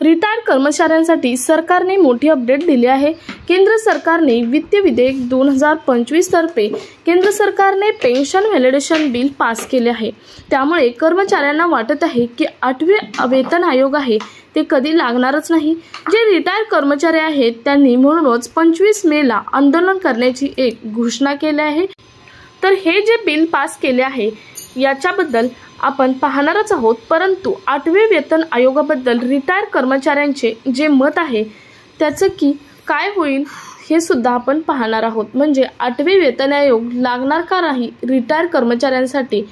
Retired कर्मचाऱ्यांसाठी सरकारने मोठी अपडेट दिली आहे। केंद्र सरकारने वित्त विधेयक 2025 तर्फे केंद्र सरकारने पेन्शन व्हॅलिडेशन बिल पास केले आहे। त्यामुळे कर्मचाऱ्यांना वाटत आहे की 8वे वेतन आयोग आहे ते कधी लागणारच नाही। जे रिटायर्ड कर्मचारी आहेत त्यांनी म्हणूनच 25 मेला आंदोलन करण्याची एक घोषणा केली आहे। तर हे जे बिल पास केले आहे याच्याबद्दल आपण पाहणारच आहोत, परंतु 8वे वेतन आयोगाबद्दल रिटायर कर्मचाऱ्यांचे जे मत आहे त्याचं की काय होईल हे सुद्धा आपण पाहणार आहोत। म्हणजे 8वे वेतन आयोग लागणार का नाही रिटायर कर्मचाऱ्यांसाठी,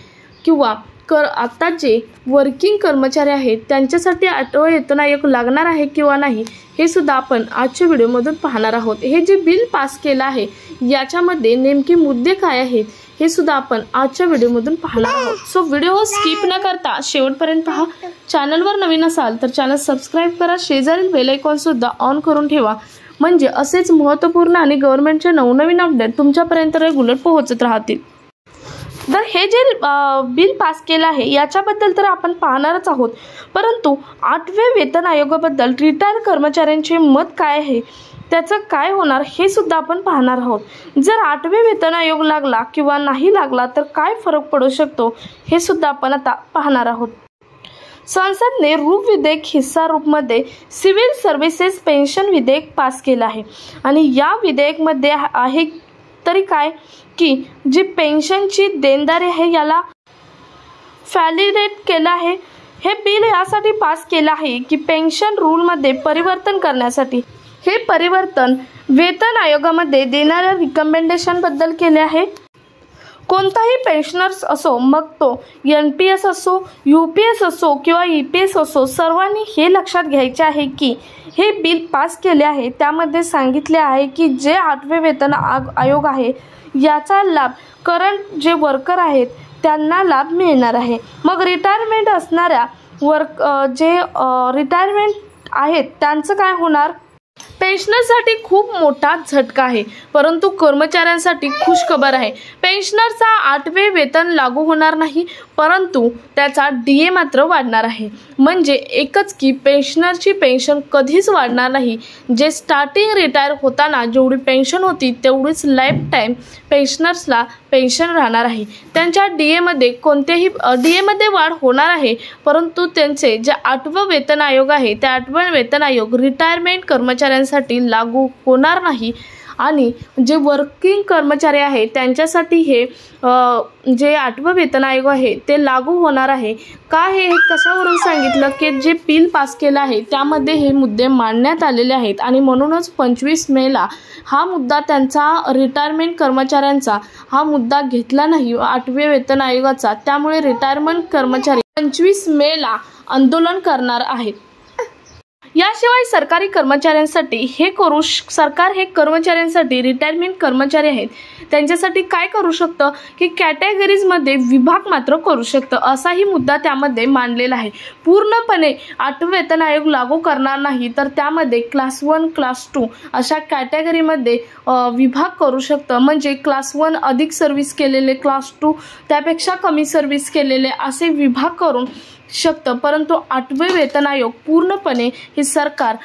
किंवा आता जे वर्किंग कर्मचारी आहेत त्यांच्यासाठी 8वे वेतन आयोग लागणार आहे किंवा नाही हे सुद्धा आपण आजच्या व्हिडिओमधून पाहणार आहोत। हे जे बिल पास केलं आहे याच्यामध्ये नेमके मुद्दे काय आहेत हे सुद्धा आपण आजच्या व्हिडिओमधून पाहणार आहोत। सो व्हिडिओ स्किप न करता शेवटपर्यंत पहा। चॅनलवर नवीन असाल तर चॅनल सबस्क्राइब करा, शेजारील बेल आयकॉन सुद्धा ऑन करून ठेवा, म्हणजे असेच महत्त्वपूर्ण आणि गव्हर्नमेंटचे नवनवीन अपडेट तुमच्यापर्यंत रेग्युलर पोहोचत राहतील। तर हे जे बिल पास केलं आहे याच्याबद्दल तर आपण पाहणारच आहोत, परंतु 8वे वेतन आयोगाबद्दल रिटायर कर्मचाऱ्यांचे मत काय आहे त्याचं काय होणार हे सुद्धा आपण पाहणार आहोत। जर 8वे वेतन आयोग लागला किंवा नाही लागला तर काय फरक पडू शकतो हे सुद्धा आपण आता पाहणार आहोत। संसद ने रूप विधेयक हिस्सा रूप मध्ये सिव्हिल सर्व्हिसेस पेन्शन विधेयक पास केलं आहे आणि या विधेयक मध्ये आहे तरी काय की जी पेन्शनची देणदारी आहे याला व्हॅलिडेट केलं आहे। हे बिल यासाठी पास केलं आहे की पेन्शन रूल मध्ये परिवर्तन करण्यासाठी। हे परिवर्तन वेतन आयोगामध्ये देणाऱ्या रिकमेंडेशन बद्दल केले आहे। कोणताही पेन्शनर्स असो, मग तो NPS असो, UPS असो किंवा EPS असो, सर्वांनी हे लक्षात घ्यायचे आहे की हे बिल पास केले आहे त्यामध्ये सांगितले आहे की जे 8वे वेतन आयोग आहे याचा लाभ करंट जे वर्कर आहेत त्यांना लाभ मिळणार आहे। मग रिटायरमेंट असणाऱ्या जे रिटायरमेंट आहेत त्यांचं काय होणार? पेन्शनरसाठी खूप मोठा झटका आहे, परंतु कर्मचाऱ्यांसाठी खुशखबर आहे। पेन्शनरचा 8वे वेतन लागू होणार नाही, परंतु त्याचा DA मात्र वाढणार आहे। म्हणजे एकच की पेन्शनरची पेन्शन कधीच वाढणार नाही। जे स्टार्टिंग रिटायर होताना जेवढी पेन्शन होती तेवढीच लाईफ टाईम पेन्शनर्सला पेन्शन राहणार आहे। त्यांच्या DA मध्ये कोणतेही DA मध्ये वाढ होणार आहे, परंतु त्यांचे जे 8वे वेतन आयोग आहे त्या 8वे वेतन आयोग रिटायरमेंट कर्मचाऱ्यांसाठी लागू होणार नाही आणि जे वर्किंग कर्मचारी आहेत त्यांच्यासाठी हे जे 8वे वेतन आयोग आहे ते लागू होणार आहे। का हे कशावरून सांगितलं की जे बिल पास केलं आहे त्यामध्ये हे मुद्दे मांडण्यात आलेले आहेत आणि म्हणूनच 25 मेला हा मुद्दा त्यांचा रिटायरमेंट कर्मचाऱ्यांचा हा मुद्दा घेतला नाही 8वे वेतन आयोगाचा। त्यामुळे रिटायरमेंट कर्मचारी 25 मेला आंदोलन करणार आहेत। याशिवाय सरकारी कर्मचाऱ्यांसाठी सरकार हे कर्मचाऱ्यांसाठी रिटायरमेंट कर्मचारी आहेत त्यांच्यासाठी काय करू शकतं की कॅटेगरीज मध्ये विभाग मात्र करू शकतं, असाही मुद्दा त्यामध्ये मांडलेला आहे। पूर्णपणे 8वे वेतन आयोग लागू करणार नाही, तर त्यामध्ये क्लास 1 क्लास 2 अशा कॅटेगरीमध्ये विभाग करू शकतं। म्हणजे क्लास 1 अधिक सर्व्हिस केलेले, क्लास 2 त्यापेक्षा कमी सर्व्हिस केलेले असे विभाग करून शकतं, परंतु 8वे वेतन आयोग पूर्णपणे हे सरकार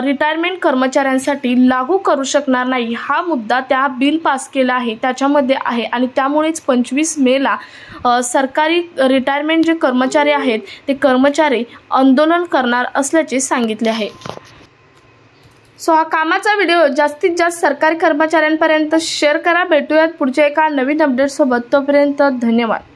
रिटायरमेंट कर्मचाऱ्यांसाठी लागू करू शकणार नाही। हा मुद्दा त्या बिल पास केला आहे त्याच्यामध्ये आहे आणि त्यामुळेच 25 मेला सरकारी रिटायरमेंट जे कर्मचारी आहेत ते कर्मचारी आंदोलन करणार असल्याचे सांगितले आहे। सो हा कामाचा व्हिडिओ जास्तीत जास्त सरकारी कर्मचाऱ्यांपर्यंत शेअर करा। भेटूयात पुढच्या एका नवीन अपडेट सोबत, तोपर्यंत धन्यवाद।